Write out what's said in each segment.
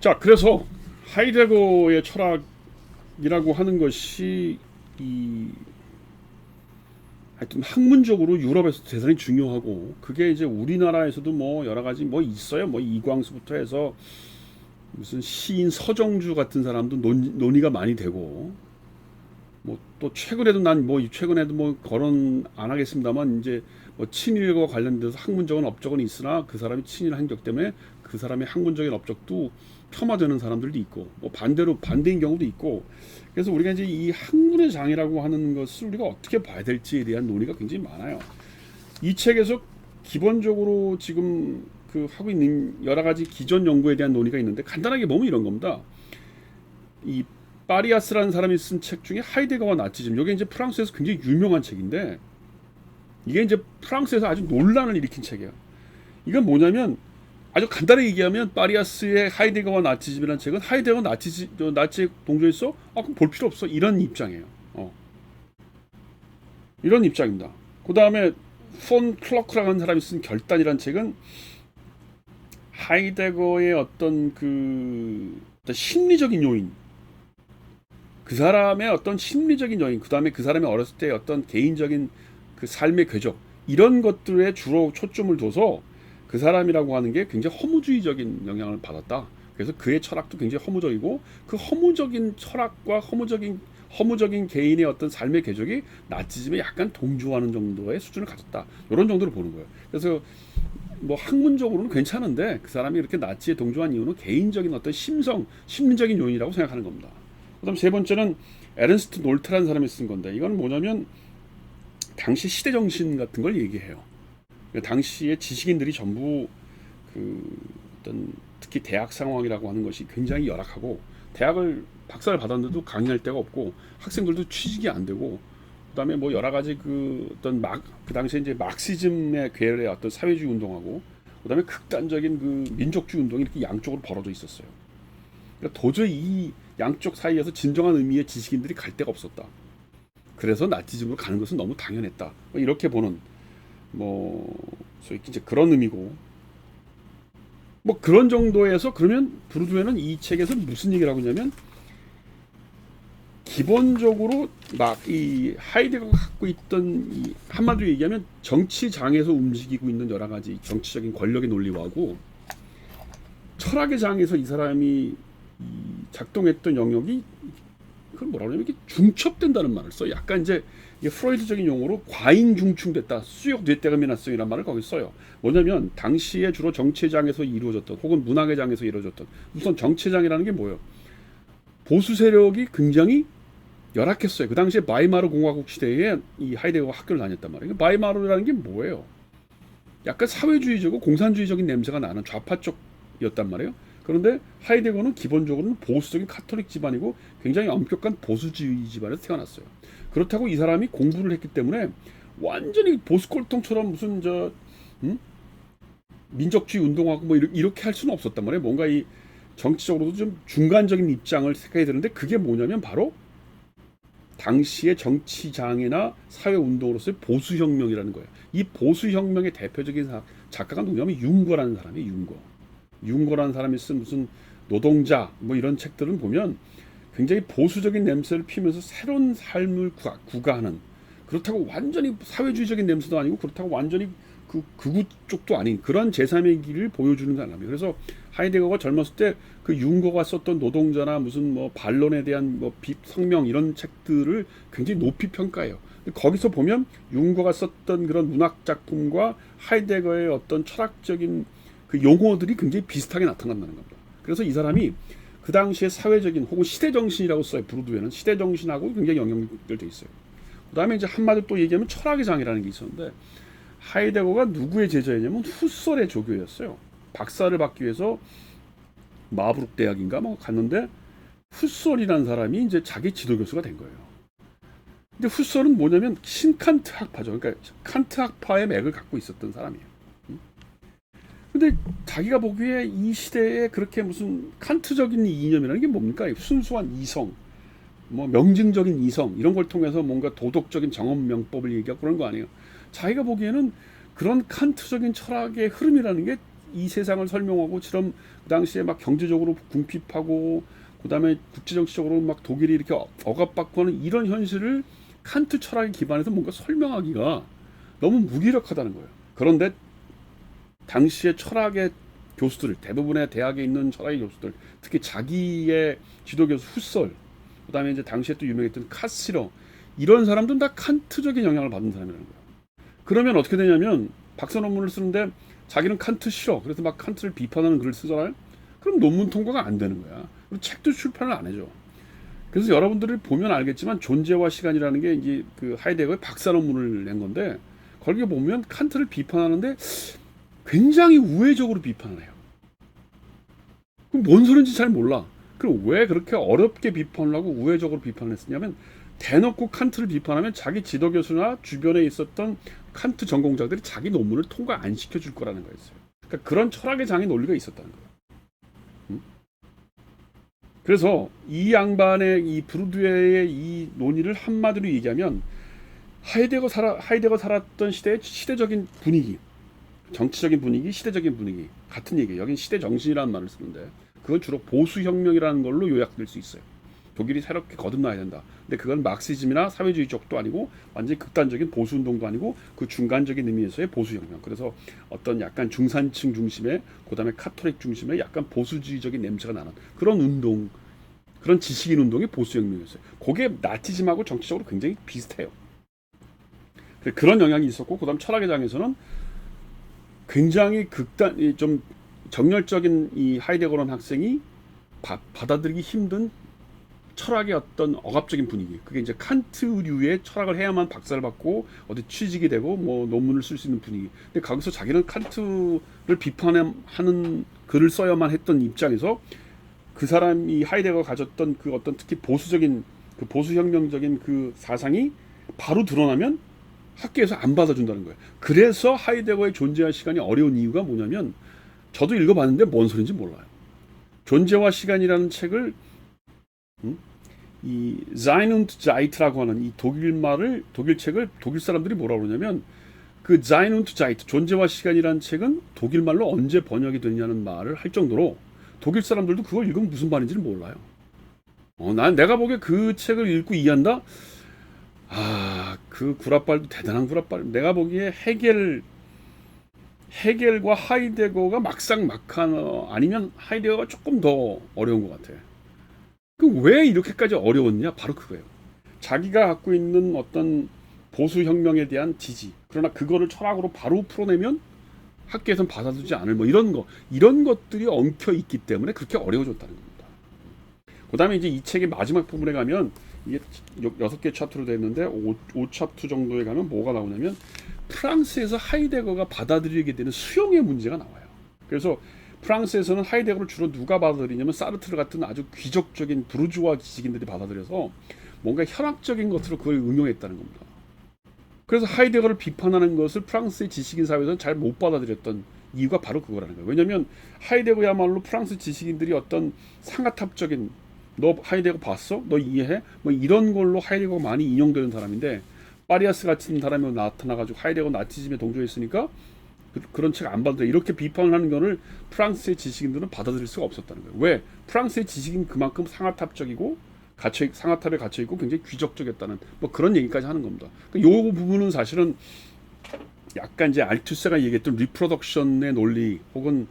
자, 그래서 하이데거의 철학이라고 하는 것이 이 하여튼 학문적으로 유럽에서 대단히 중요하고, 그게 이제 우리나라에서도 뭐 여러 가지 뭐 있어요. 뭐 이광수부터 해서 무슨 시인 서정주 같은 사람도 논의가 많이 되고, 뭐 또 최근에도 난 뭐 최근에도 뭐 거론 안 하겠습니다만, 이제 뭐 친일과 관련돼서 학문적인 업적은 있으나 그 사람이 친일 행적 때문에 그 사람의 학문적인 업적도 폄하되는 사람들도 있고, 뭐 반대로 반대인 경우도 있고. 그래서 우리가 이제 이 학문의 장이라고 하는 것을 우리가 어떻게 봐야 될지에 대한 논의가 굉장히 많아요. 이 책에서 기본적으로 지금 그 하고 있는 여러 가지 기존 연구에 대한 논의가 있는데, 간단하게 보면 이런 겁니다. 이 파리아스라는 사람이 쓴 책 중에 하이데거와 나치즘, 이게 이제 프랑스에서 굉장히 유명한 책인데, 이게 이제 프랑스에서 아주 논란을 일으킨 책이에요. 이건 뭐냐면, 아주 간단하게 얘기하면 파리아스의 하이데거와 나치즘이라는 책은 하이데거가 나치에 동조했어? 아, 그럼 볼 필요 없어. 이런 입장이에요. 이런 입장입니다. 그 다음에 폰 클러크라는 사람이 쓴 결단이라는 책은 하이데거의 어떤 심리적인 요인, 그 사람의 어떤 심리적인 요인, 그 다음에 그 사람이 어렸을 때 어떤 개인적인 그 삶의 궤적, 이런 것들에 주로 초점을 둬서 그 사람이라고 하는 게 굉장히 허무주의적인 영향을 받았다. 그래서 그의 철학도 굉장히 허무적이고, 그 허무적인 철학과 허무적인 개인의 어떤 삶의 궤적이 나치즘에 약간 동조하는 정도의 수준을 가졌다. 이런 정도로 보는 거예요. 그래서 뭐 학문적으로는 괜찮은데, 그 사람이 이렇게 나치에 동조한 이유는 개인적인 어떤 심리적인 요인이라고 생각하는 겁니다. 그다음 세 번째는 에른스트 놀트라는 사람이 쓴 건데, 이건 뭐냐면 당시 시대 정신 같은 걸 얘기해요. 당시의 지식인들이 전부 그 어떤 특히 대학 상황이라고 하는 것이 굉장히 열악하고, 대학을 박사를 받았는데도 강의할 데가 없고, 학생들도 취직이 안 되고, 그다음에 뭐 여러 가지 그 당시에 이제 막시즘의 계열의 어떤 사회주의 운동하고, 그다음에 극단적인 그 민족주의 운동이 이렇게 양쪽으로 벌어져 있었어요. 그러니까 도저히 이 양쪽 사이에서 진정한 의미의 지식인들이 갈 데가 없었다. 그래서 나치즘으로 가는 것은 너무 당연했다. 뭐 이렇게 보는, 뭐 소위 이제 그런 의미고, 뭐 그런 정도에서, 그러면 브루드웨는 이 책에서 무슨 얘기를 하고 있냐면, 기본적으로 막 이 하이데거가 갖고 있던 이 한마디로 얘기하면 정치장에서 움직이고 있는 여러 가지 정치적인 권력의 논리와고, 철학의 장에서 이 사람이 작동했던 영역이, 그걸 뭐라 그러냐면 이게 중첩된다는 말을 써. 약간 이제 이게 프로이드적인 용어로 과잉 중충됐다, 수역 뇌대감이나성이라는 말을 거기 써요. 뭐냐면 당시에 주로 정치장에서 이루어졌던, 혹은 문학의 장에서 이루어졌던, 우선 정치장이라는 게 뭐예요? 보수 세력이 굉장히 열악했어요. 그 당시에 바이마르 공화국 시대에 이 하이데거가 학교를 다녔단 말이에요. 바이마르라는 게 뭐예요? 약간 사회주의적이고 공산주의적인 냄새가 나는 좌파 쪽이었단 말이에요. 그런데 하이데거는 기본적으로는 보수적인 카톨릭 집안이고 굉장히 엄격한 보수주의 집안에서 태어났어요. 그렇다고 이 사람이 공부를 했기 때문에 완전히 보수골통처럼 무슨 민족주의 운동하고 뭐 이렇게 할 수는 없었단 말이에요. 뭔가 이 정치적으로도 좀 중간적인 입장을 생각해야 되는데, 그게 뭐냐면 바로 당시의 정치장애나 사회운동으로서의 보수혁명이라는 거예요. 이 보수혁명의 대표적인 작가가 누구냐면 융거라는 사람이에요. 융거라는 사람이 쓴 무슨 노동자 뭐 이런 책들은 보면 굉장히 보수적인 냄새를 피면서 새로운 삶을 구가하는, 그렇다고 완전히 사회주의적인 냄새도 아니고, 그렇다고 완전히 그 극우 쪽도 아닌 그런 제3의 길을 보여주는 사람이에요. 그래서 하이데거가 젊었을 때 그 융거가 썼던 노동자나 무슨 뭐 반론에 대한 뭐 성명, 이런 책들을 굉장히 높이 평가해요. 거기서 보면 융거가 썼던 그런 문학 작품과 하이데거의 어떤 철학적인 그 용어들이 굉장히 비슷하게 나타난다는 겁니다. 그래서 이 사람이 그 당시에 사회적인 혹은 시대 정신이라고 써요. 브루드웨는 시대 정신하고 굉장히 연결돼 있어요. 그다음에 이제 한마디로 또 얘기하면 철학의 장이라는 게 있었는데, 하이데거가 누구의 제자였냐면 후설의 조교였어요. 박사를 받기 위해서 마브룩 대학인가 뭐 갔는데, 후설이라는 사람이 이제 자기 지도 교수가 된 거예요. 근데 후설은 뭐냐면 신칸트 학파죠. 그러니까 칸트 학파의 맥을 갖고 있었던 사람이에요. 근데 자기가 보기에 이 시대에 그렇게 무슨 칸트적인 이념이라는 게 뭡니까? 순수한 이성, 뭐 명증적인 이성, 이런 걸 통해서 뭔가 도덕적인 정업 명법을 얘기하고 그런 거 아니에요. 자기가 보기에는 그런 칸트적인 철학의 흐름이라는 게 이 세상을 설명하고 처럼 그 당시에 막 경제적으로 궁핍하고 그다음에 국제정치적으로 막 독일이 이렇게 억압받고 하는 이런 현실을 칸트 철학에 기반해서 뭔가 설명하기가 너무 무기력하다는 거예요. 그런데 당시의 철학의 교수들, 대부분의 대학에 있는 철학의 교수들, 특히 자기의 지도교수 후설, 그다음에 이제 당시에 또 유명했던 카시러, 이런 사람들은 다 칸트적인 영향을 받은 사람이라는 거예요. 그러면 어떻게 되냐면 박사 논문을 쓰는데 자기는 칸트 싫어, 그래서 막 칸트를 비판하는 글을 쓰잖아요. 그럼 논문 통과가 안 되는 거야. 그리고 책도 출판을 안 해줘. 그래서 여러분들이 보면 알겠지만 존재와 시간이라는 게 이제 그 하이데거의 박사 논문을 낸 건데, 거기에 보면 칸트를 비판하는데 굉장히 우회적으로 비판을 해요. 그럼 뭔 소린지 잘 몰라. 그럼 왜 그렇게 어렵게 비판을 하고 우회적으로 비판을 했었냐면, 대놓고 칸트를 비판하면 자기 지도교수나 주변에 있었던 칸트 전공자들이 자기 논문을 통과 안 시켜줄 거라는 거였어요. 그러니까 그런 철학의 장애 논리가 있었다는 거예요. 그래서 이 양반의 이 브루드웨의 이 논의를 한마디로 얘기하면, 하이데거 살았던 시대의 시대적인 분위기, 정치적인 분위기, 시대적인 분위기 같은 얘기예요. 여긴 시대 정신이라는 말을 쓰는데 그건 주로 보수혁명이라는 걸로 요약될 수 있어요. 독일이 새롭게 거듭나야 된다. 근데 그건 막시즘이나 사회주의 쪽도 아니고 완전히 극단적인 보수운동도 아니고 그 중간적인 의미에서의 보수혁명. 그래서 어떤 약간 중산층 중심의, 그다음에 카톨릭 중심의 약간 보수주의적인 냄새가 나는 그런 운동, 그런 지식인 운동이 보수혁명이었어요. 그게 나치즘하고 정치적으로 굉장히 비슷해요. 그런 영향이 있었고, 그다음 철학의 장에서는 굉장히 좀 정열적인 이 하이데거라는 학생이 받아들이기 힘든 철학의 어떤 억압적인 분위기, 그게 이제 칸트류의 철학을 해야만 박사를 받고 어디 취직이 되고 뭐 논문을 쓸 수 있는 분위기. 근데 거기서 자기는 칸트를 비판하는 글을 써야만 했던 입장에서 그 사람이 하이데거가 가졌던 그 어떤 특히 보수적인 그 보수혁명적인 그 사상이 바로 드러나면 학계에서 안 받아준다는 거예요. 그래서 하이데거의 존재와 시간이 어려운 이유가 뭐냐면, 저도 읽어봤는데 뭔 소린지 몰라요. 존재와 시간이라는 책을 이 Sein und Zeit라고 하는 이 독일 책을 독일 사람들이 뭐라고 그러냐면, 그 Sein und Zeit, 존재와 시간이라는 책은 독일말로 언제 번역이 되냐는 말을 할 정도로 독일 사람들도 그걸 읽으면 무슨 말인지를 몰라요. 난 내가 보기에 그 책을 읽고 이해한다? 그 구라빨도 대단한 구라빨. 내가 보기에 헤겔과 하이데거가 막상 막한, 아니면 하이데거가 조금 더 어려운 것 같아. 왜 이렇게까지 어려웠냐? 바로 그거예요. 자기가 갖고 있는 어떤 보수혁명에 대한 지지, 그러나 그거를 철학으로 바로 풀어내면 학계에선 받아주지 않을 뭐 이런 것들이 엉켜 있기 때문에 그렇게 어려워졌다는 겁니다. 그 다음에 이제 이 책의 마지막 부분에 가면, 이게 6개 챕터로 되어 있는데 5챕터 정도에 가면 뭐가 나오냐면, 프랑스에서 하이데거가 받아들이게 되는 수용의 문제가 나와요. 그래서 프랑스에서는 하이데거를 주로 누가 받아들이냐면 사르트르 같은 아주 귀족적인 부르주아 지식인들이 받아들여서 뭔가 현학적인 것으로 그걸 응용했다는 겁니다. 그래서 하이데거를 비판하는 것을 프랑스의 지식인 사회에서는 잘 못 받아들였던 이유가 바로 그거라는 거예요. 왜냐하면 하이데거야말로 프랑스 지식인들이 어떤 상아탑적인, 너 하이데거 봤어? 너 이해해? 뭐 이런 걸로 하이데거가 많이 인용되는 사람인데, 파리아스 같은 사람이 나타나가지고 하이데거 나치즘에 동조했으니까 그런 책 안 받아들여, 이렇게 비판을 하는 거를 프랑스의 지식인들은 받아들일 수가 없었다는 거예요. 왜? 프랑스의 지식인 그만큼 상아탑적이고 상아탑에 갇혀있고 굉장히 귀족적이었다는 뭐 그런 얘기까지 하는 겁니다. 요 부분은 사실은 약간 이제 알투스가 얘기했던 리프로덕션의 논리, 혹은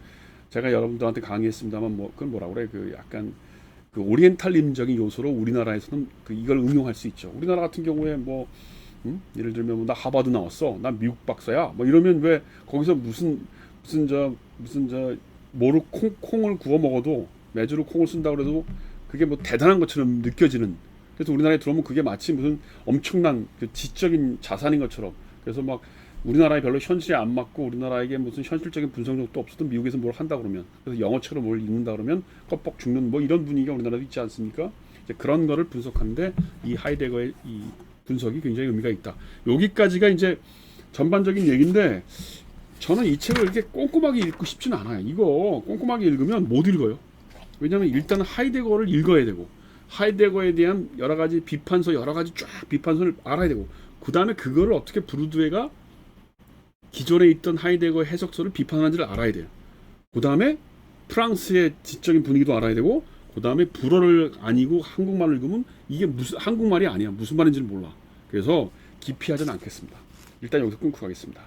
제가 여러분들한테 강의했습니다만 뭐 그건 뭐라고 그래, 그 약간 그 오리엔탈림적인 요소로 우리나라에서는 이걸 응용할 수 있죠. 우리나라 같은 경우에 뭐 예를 들면 뭐 나 하버드 나왔어, 나 미국 박사야, 뭐 이러면 왜 거기서 무슨 저 모루 콩을 구워 먹어도, 메주로 콩을 쓴다 그래도 그게 뭐 대단한 것처럼 느껴지는, 그래서 우리나라에 들어오면 그게 마치 무슨 엄청난 그 지적인 자산인 것처럼, 그래서 막 우리나라에 별로 현실에 안 맞고 우리나라에게 무슨 현실적인 분석력도 없었던 미국에서 뭘 한다 그러면, 그래서 영어처럼 뭘 읽는다 그러면 껍벅 죽는 뭐 이런 분위기가 우리나라도 있지 않습니까? 이제 그런 거를 분석하는데 이 하이데거의 이 분석이 굉장히 의미가 있다. 여기까지가 이제 전반적인 얘기인데, 저는 이 책을 이렇게 꼼꼼하게 읽고 싶지는 않아요. 이거 꼼꼼하게 읽으면 못 읽어요. 왜냐하면 일단 하이데거를 읽어야 되고, 하이데거에 대한 여러 가지 비판서, 여러 가지 쫙 비판서를 알아야 되고, 그 다음에 그거를 어떻게 브루드웨가 기존에 있던 하이데거의 해석서를 비판하는지를 알아야 돼요. 그 다음에 프랑스의 지적인 분위기도 알아야 되고, 그 다음에 불어를 아니고 한국말을 읽으면 이게 무슨 한국말이 아니야. 무슨 말인지는 몰라. 그래서 기피하지는 않겠습니다. 일단 여기서 끊고 가겠습니다.